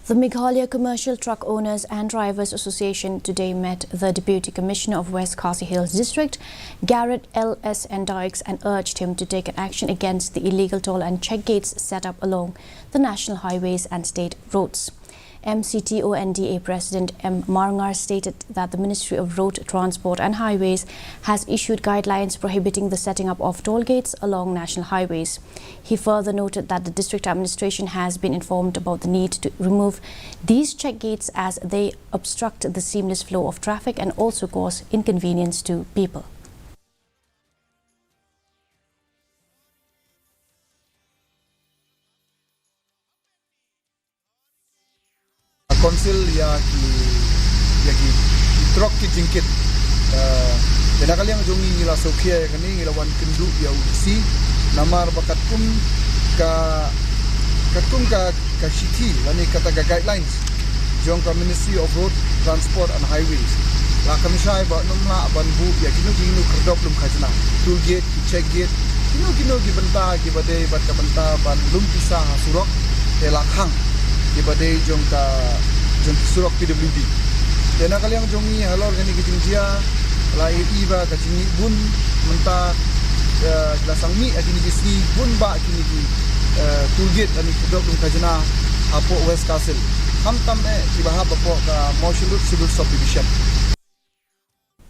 The Meghalaya Commercial Truck Owners and Drivers Association today met the Deputy Commissioner of West Khasi Hills District, Garrett L.S. Dykes, and urged him to take an action against the illegal toll and check gates set up along the national highways and state roads. MCTONDA President M. Marngar stated that the Ministry of Road Transport and Highways has issued guidelines prohibiting the setting up of toll gates along national highways. He further noted that the district administration has been informed about the need to remove these check gates as they obstruct the seamless flow of traffic and also cause inconvenience to people. Konsil ya ki truk ki jingkit dena kali yang jongi ngila sokhia kani ngila wan kendu ya usi namar bakat kum ka shiti lani kata guidelines jong ka Ministry of Road Transport and Highways la kami sai ba nomla banbu ya kinu kerdop lum khajna toll gate check gate kinu ki banta ki bade bat ka banta ban lum pisa surok elakhang di badai jong surok PWD. Dena kali yang jongi halor kani kiting dia lai iba ka jingi bun menta lasang mi akini kisi bun ba akini ki toolgate ani kedok dum kajana apo West Castle. Ham tam ki bahab apo ka Motion Road Civil Subdivision.